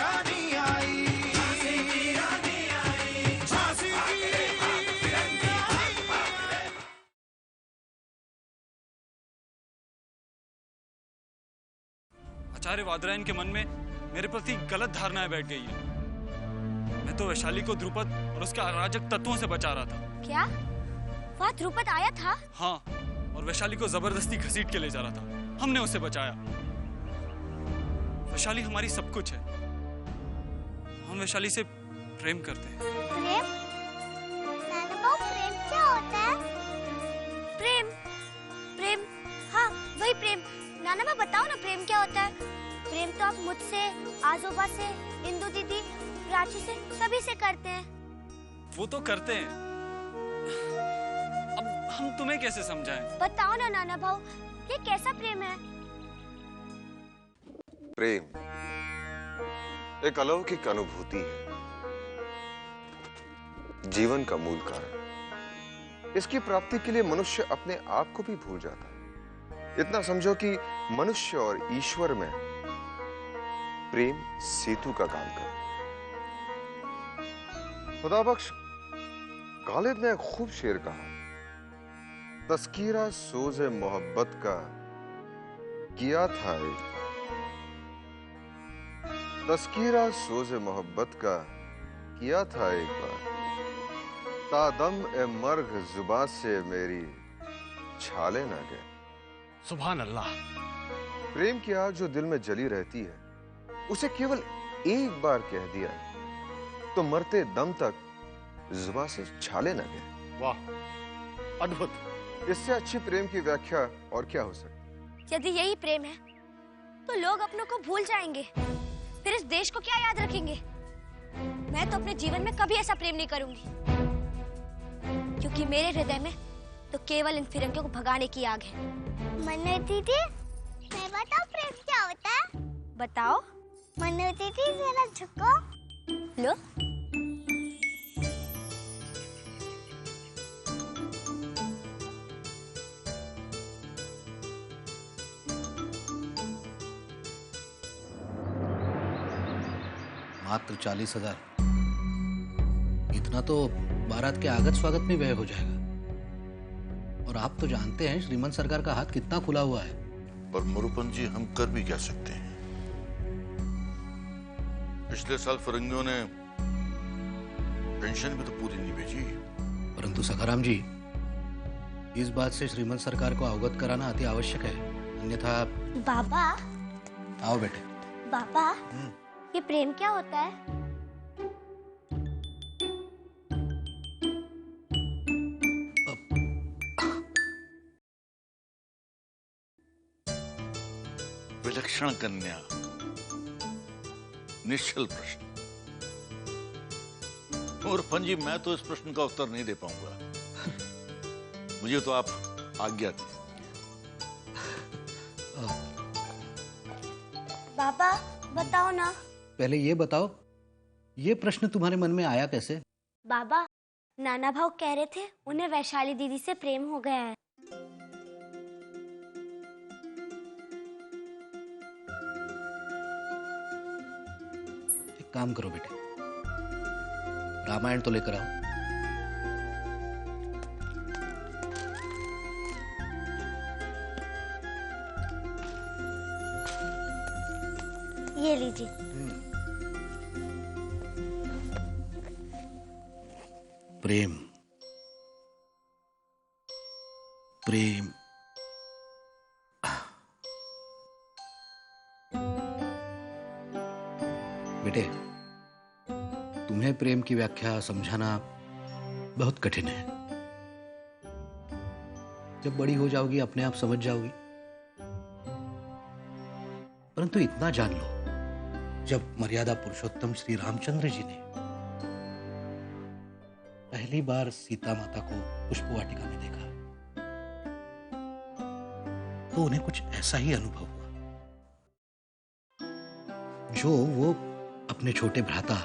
रानी आई, झांसी की रानी आई, झांसी की आचार्य वादरायण के मन में मेरे प्रति गलत धारणाएं बैठ गई है। मैं तो वैशाली को ध्रुपद और उसके अराजक तत्वों से बचा रहा था। क्या वहाँ ध्रुपद आया था? हाँ, और वैशाली को जबरदस्ती घसीट के ले जा रहा था। हमने उसे बचाया। वैशाली हमारी सब कुछ है। हम वैशाली से प्रेम करते हैं। प्रेम? नाना बाबू, प्रेम क्या होता है? प्रेम, प्रेम, हाँ वही प्रेम। नाना बाबू बताओ ना, प्रेम क्या होता है? प्रेम तो आप मुझसे, आजोबा से, इंदु दीदी, प्राची से, सभी से करते हैं। वो तो करते हैं, अब हम तुम्हें कैसे समझाएं? बताओ ना नाना भाऊ, ये कैसा प्रेम है? प्रेम एक अलौकिक अनुभूति है, जीवन का मूल कारण। इसकी प्राप्ति के लिए मनुष्य अपने आप को भी भूल जाता है। इतना समझो कि मनुष्य और ईश्वर में प्रेम सेतु का काम करे। खुदाबख्श गालिब ने एक खूब शेर कहा, तस्कीरा सोज़े मोहब्बत का किया था एक, तस्कीरा सोज़े मोहब्बत का किया था एक बार, तादम ए मर्ग जुबान से मेरी छाले ना गए। सुभान अल्लाह। प्रेम की आग जो दिल में जली रहती है, उसे केवल एक बार कह दिया तो मरते दम तक जुबान से छाले न गए। वाह, अद्भुत। इससे अच्छी प्रेम की व्याख्या और क्या हो सकती? यदि यही प्रेम है तो लोग अपनों को भूल जाएंगे, फिर इस देश को क्या याद रखेंगे? मैं तो अपने जीवन में कभी ऐसा प्रेम नहीं करूंगी, क्योंकि मेरे हृदय में तो केवल इन फिरंगियों को भगाने की आग है। मन्नू दीदी, मैं बताऊं प्रेम क्या होता है? बताओ। मन्नू दीदी जरा झुको। लो। मात्र 40,000, इतना तो बारात के आगत स्वागत में व्यय हो जाएगा। और आप तो जानते हैं श्रीमंत सरकार का हाथ कितना खुला हुआ है। पर मरुपन जी, हम कर भी क्या सकते हैं? पिछले साल फिरंगियों ने पेंशन भी तो पूरी नहीं भेजी। परंतु सखाराम जी, इस बात से श्रीमंत सरकार को अवगत कराना अति आवश्यक है, अन्यथा। बाबा। आओ बेटे। बाबा, ये प्रेम क्या होता है? विलक्षण कन्या, निश्चल प्रश्न। मरुपन जी, मैं तो इस प्रश्न का उत्तर नहीं दे पाऊंगा। मुझे तो आप आज्ञा दें। बाबा बताओ ना। पहले ये बताओ, ये प्रश्न तुम्हारे मन में आया कैसे? बाबा, नाना भाऊ कह रहे थे उन्हें वैशाली दीदी से प्रेम हो गया है। एक काम करो बेटे, रामायण तो लेकर आओ। ये लीजिए। प्रेम, प्रेम, बेटे, तुम्हें प्रेम की व्याख्या समझाना बहुत कठिन है। जब बड़ी हो जाओगी अपने आप समझ जाओगी। परंतु इतना जान लो, जब मर्यादा पुरुषोत्तम श्री रामचंद्र जी ने पहली बार सीता माता को पुष्प वाटिका में देखा, तो उन्हें कुछ ऐसा ही अनुभव हुआ जो वो अपने छोटे भ्राता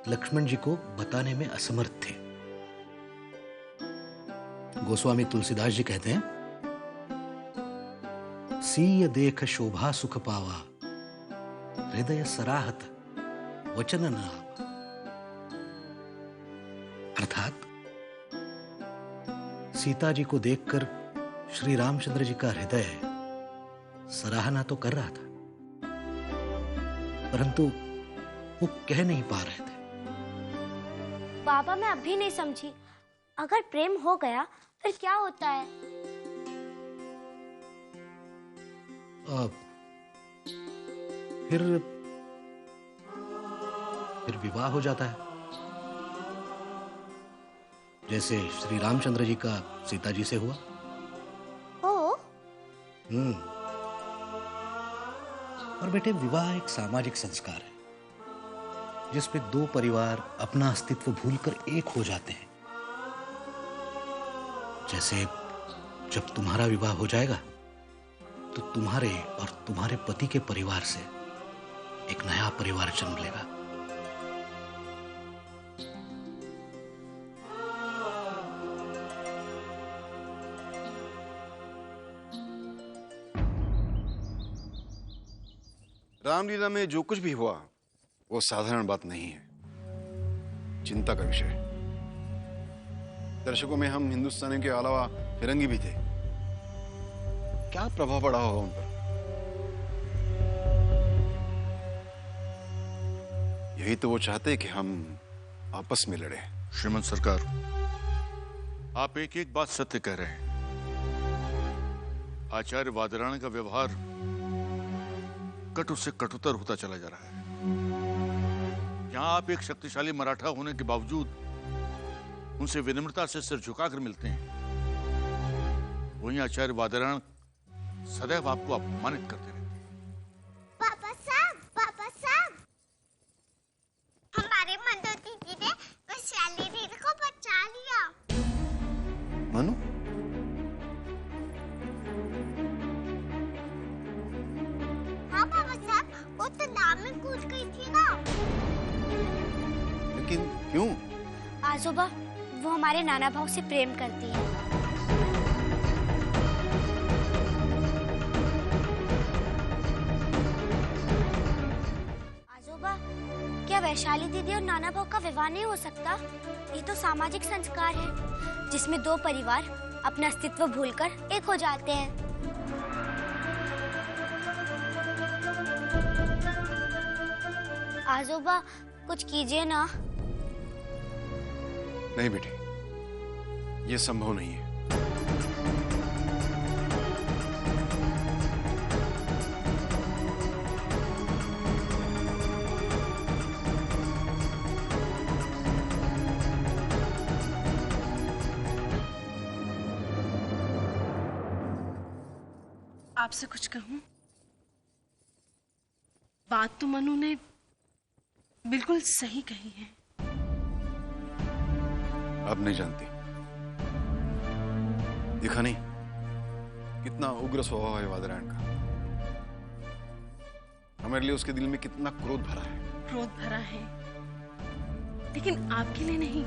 लक्ष्मण जी को बताने में असमर्थ थे। गोस्वामी तुलसीदास जी कहते हैं, सीय देख शोभा सुख पावा, हृदय सराहत वचन न आप। अर्थात सीता जी को देखकर श्री रामचंद्र जी का हृदय सराहना तो कर रहा था, परंतु वो कह नहीं पा रहे थे। पापा मैं अभी नहीं समझी, अगर प्रेम हो गया फिर क्या होता है? फिर विवाह हो जाता है, जैसे श्री रामचंद्र जी का सीता जी से हुआ। और बेटे, विवाह एक सामाजिक संस्कार है जिसमें दो परिवार अपना अस्तित्व भूलकर एक हो जाते हैं। जैसे जब तुम्हारा विवाह हो जाएगा तो तुम्हारे और तुम्हारे पति के परिवार से एक नया परिवार जन्म लेगा। रामलीला में जो कुछ भी हुआ वो साधारण बात नहीं है, चिंता का विषय। दर्शकों में हम हिंदुस्तानी के अलावा फिरंगी भी थे। क्या प्रभाव पड़ा होगा उन पर? यही तो वो चाहते कि हम आपस में लड़े। श्रीमंत सरकार, आप एक एक बात सत्य कह रहे हैं। आचार्य वादरायण का व्यवहार कटु से कटुतर होता चला जा रहा है। यहां आप एक शक्तिशाली मराठा होने के बावजूद उनसे विनम्रता से सिर झुकाकर मिलते हैं, वहीं आचार्य वादरायण सदैव आपको अपमानित करते रहते हैं। पापा साहब, हमारे मंदो दीदी ने वैशाली दीदी को बचा लिया। मनु, हाँ पापा साहब, वो तो नाव में कूद गई थी ना। लेकिन क्यों? आजोबा, वो हमारे नाना भाव से प्रेम करती है। आजोबा, क्या वैशाली दीदी और नाना भाव का विवाह नहीं हो सकता? ये तो सामाजिक संस्कार है जिसमें दो परिवार अपना अस्तित्व भूलकर एक हो जाते हैं। आजोबा, कुछ कीजिए ना। नहीं बेटे, ये संभव नहीं है। आपसे कुछ कहूं? बात तो मनु ने बिल्कुल सही कही है। अब नहीं जानती, देखा नहीं कितना उग्र स्वभाव है वादरायण का। हमारे लिए उसके दिल में कितना क्रोध भरा है। क्रोध भरा है, लेकिन आपके लिए नहीं,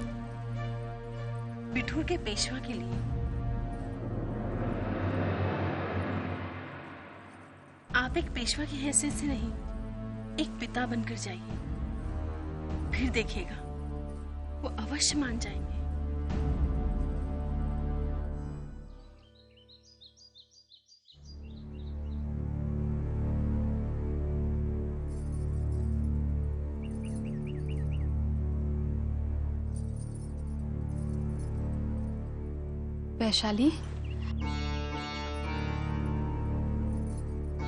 बिठूर के पेशवा के लिए। आप एक पेशवा की हैसियत से नहीं, एक पिता बनकर जाइए, फिर देखिएगा वो अवश्य मान जाएंगे। वैशाली,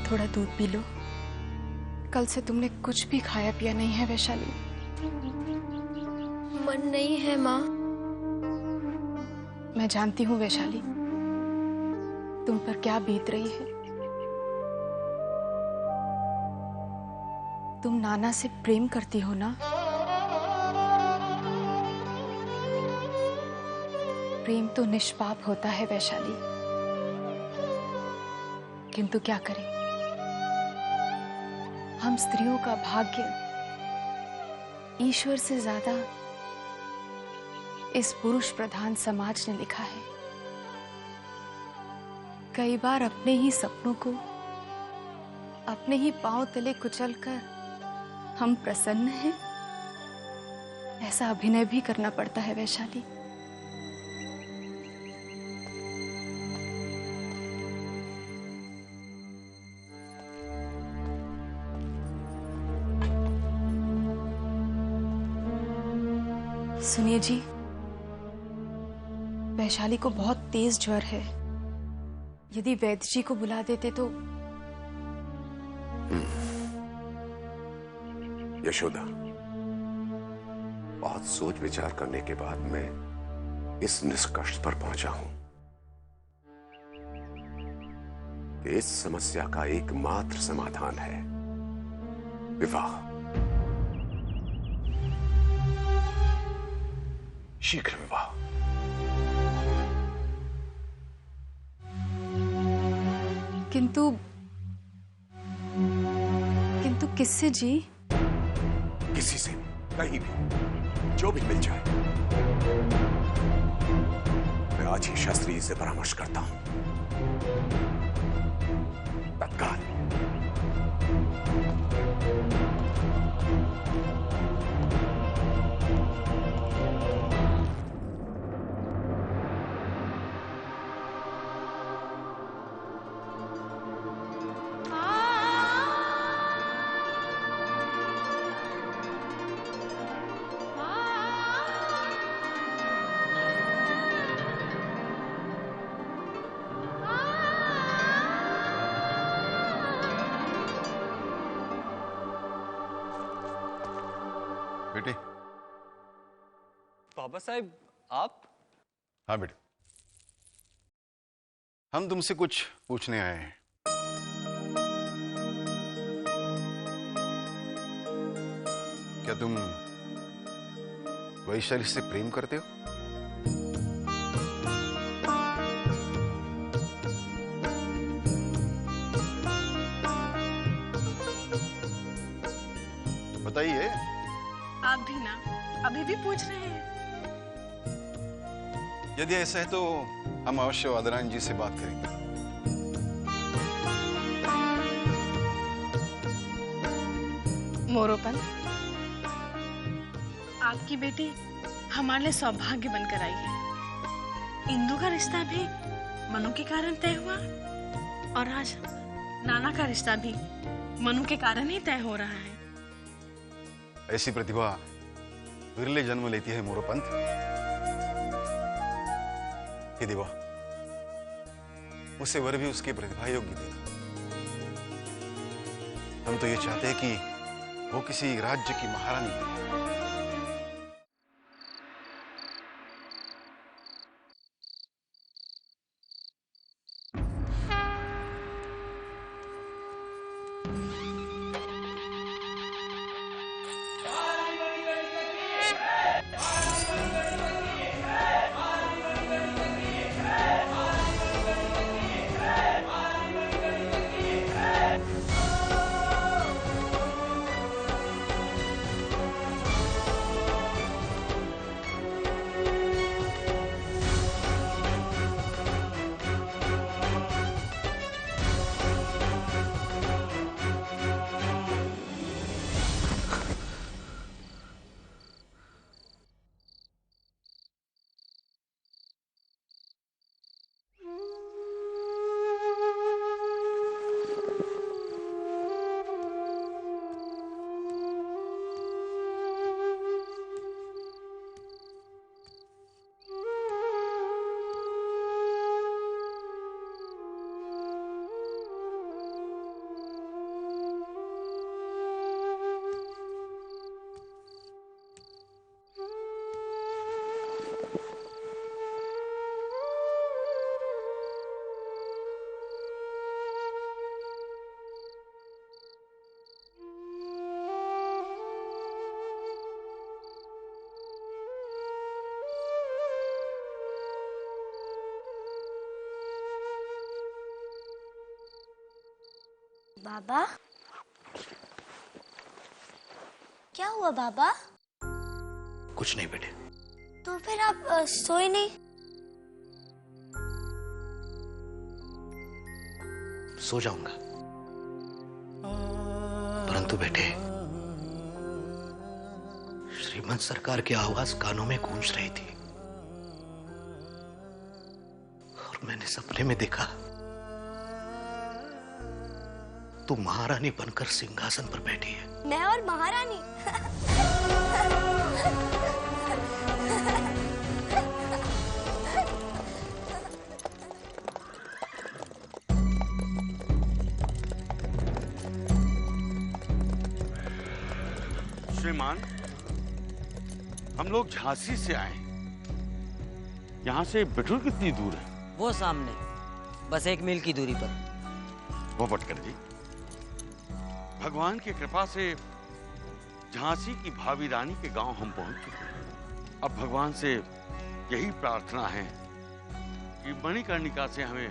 थोड़ा दूध पी लो। कल से तुमने कुछ भी खाया पिया नहीं है वैशाली। मन नहीं है माँ। मैं जानती हूँ वैशाली, तुम पर क्या बीत रही है। तुम नाना से प्रेम करती हो ना? प्रेम तो निष्पाप होता है वैशाली, किंतु क्या करें, हम स्त्रियों का भाग्य ईश्वर से ज्यादा इस पुरुष प्रधान समाज ने लिखा है। कई बार अपने ही सपनों को अपने ही पांव तले कुचलकर हम प्रसन्न हैं, ऐसा अभिनय भी करना पड़ता है वैशाली। सुनिए जी, वैशाली को बहुत तेज ज्वर है। यदि वैद्य जी को बुला देते तो। यशोदा, बहुत सोच विचार करने के बाद मैं इस निष्कर्ष पर पहुंचा हूं कि इस समस्या का एकमात्र समाधान है विवाह। शीघ्र विवाह। किंतु किससे जी? किसी से, कहीं भी, जो भी मिल जाए। मैं आज ही शास्त्री जी से परामर्श करता हूं, तत्काल। बेटे। बाबा साहब, आप? हाँ बेटे, हम तुमसे कुछ पूछने आए हैं। क्या तुम वैशाली से प्रेम करते हो? बताइए। आप भी ना अभी भी पूछ रहे हैं? यदि ऐसा है तो हम अवश्य वादरायण जी से बात करेंगे। मोरोपंत, आपकी बेटी हमारे लिए सौभाग्य बनकर आई है। इंदु का रिश्ता भी मनु के कारण तय हुआ और आज नाना का रिश्ता भी मनु के कारण ही तय हो रहा है। ऐसी प्रतिभा विरले जन्म लेती है मोरोपंत। हे देवा, उसे वर भी उसकी प्रतिभा योग्य देना। हम तो ये चाहते हैं कि वो किसी राज्य की महारानी बने। बाबा, क्या हुआ बाबा? कुछ नहीं बेटे। तो फिर आप सोए नहीं? सो जाऊंगा, परंतु बेटे श्रीमंत सरकार की आवाज कानों में गूंज रही थी और मैंने सपने में देखा तू महारानी बनकर सिंहासन पर बैठी है। मैं और महारानी? श्रीमान, हम लोग झांसी से आए। यहाँ से बिठूर कितनी दूर है? वो सामने, बस 1 मील की दूरी पर। वो भटकर जी, भगवान की कृपा से झांसी की भावी रानी के गांव हम पहुंच चुके हैं। अब भगवान से यही प्रार्थना है कि मणिकर्णिका से हमें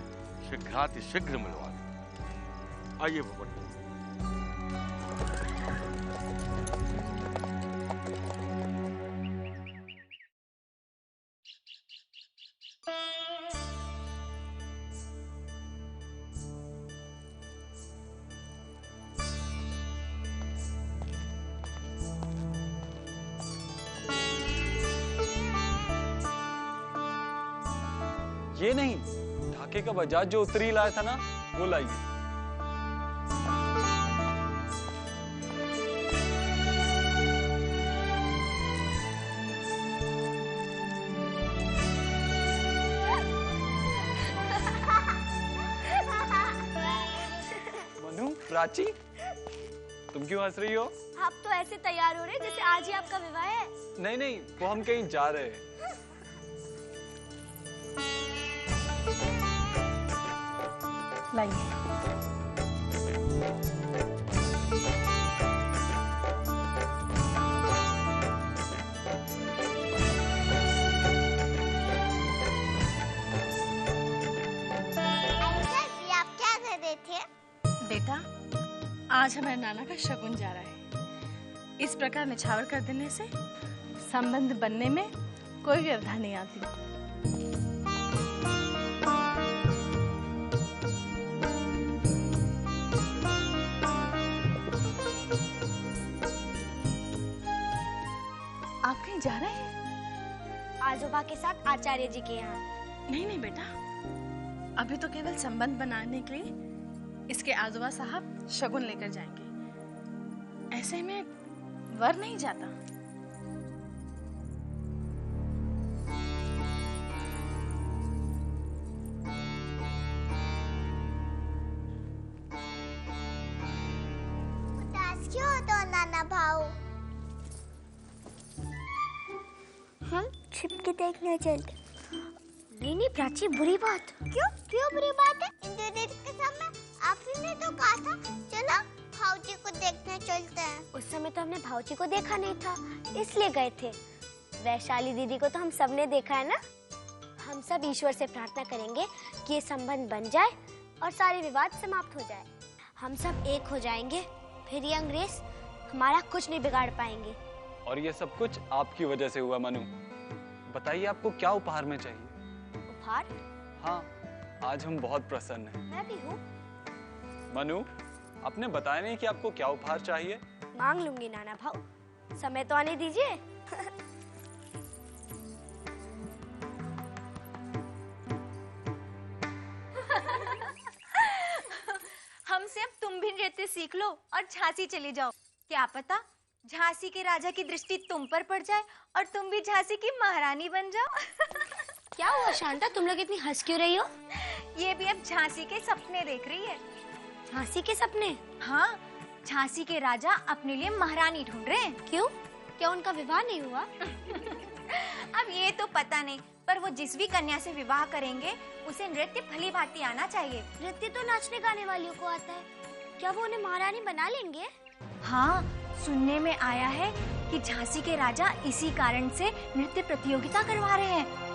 शीघ्रातिशीघ्र मिलवा दें। आइए भगवान। ये नहीं, ढाके का बजाज जो उत्तरी लाया था ना, वो लाइए। मनु, प्राची, तुम क्यों हंस रही हो? आप तो ऐसे तैयार हो रहे जैसे आज ही आपका विवाह है। नहीं नहीं, वो हम कहीं जा रहे हैं। लाइए। आप क्या कर रहे थे? बेटा, आज हमारे नाना का शगुन जा रहा है। इस प्रकार निछावर कर देने से संबंध बनने में कोई व्यवधान नहीं आती। आप कहीं जा रहे हैं? आजोबा के साथ आचार्य जी के यहाँ। नहीं नहीं बेटा, अभी तो केवल संबंध बनाने के लिए इसके आजोबा साहब शगुन लेकर जाएंगे। ऐसे में वर नहीं जाता। उदास क्यों हो तो नाना भाऊ? हम छिपके देखने चलते। नहीं प्राची, बुरी बात। क्यों बुरी बात है? इंद्रदेव के सामने आपने ने तो कहा था चलो भाऊजी को देखने चलते हैं। उस समय तो हमने भाऊजी को देखा नहीं था, इसलिए गए थे। वैशाली दीदी को तो हम सबने देखा है ना। हम सब ईश्वर से प्रार्थना करेंगे कि ये संबंध बन जाए और सारे विवाद समाप्त हो जाए। हम सब एक हो जाएंगे, फिर ये अंग्रेज हमारा कुछ नहीं बिगाड़ पाएंगे। और ये सब कुछ आपकी वजह से हुआ। मनु, बताइए आपको क्या उपहार में चाहिए? उपहार? हाँ, आज हम बहुत प्रसन्न हैं। मैं भी हूँ। मनु, आपने बताया नहीं कि आपको क्या उपहार चाहिए? मांग लूंगी नाना भाऊ, समय तो आने दीजिए। हमसे अब तुम भी नृत्य सीख लो और झांसी चली जाओ। क्या पता झांसी के राजा की दृष्टि तुम पर पड़ जाए और तुम भी झांसी की महारानी बन जाओ। क्या हुआ शांता, तुम लोग इतनी हंस क्यों रही हो? ये भी अब झांसी के सपने देख रही है। झांसी के सपने? हाँ, झांसी के राजा अपने लिए महारानी ढूंढ रहे हैं। क्यों? क्या उनका विवाह नहीं हुआ? अब ये तो पता नहीं, पर वो जिस भी कन्या से विवाह करेंगे उसे नृत्य भली भांति आना चाहिए। नृत्य तो नाचने गाने वालियों को आता है, क्या वो उन्हें महारानी बना लेंगे? हाँ, सुनने में आया है कि झांसी के राजा इसी कारण से नृत्य प्रतियोगिता करवा रहे हैं।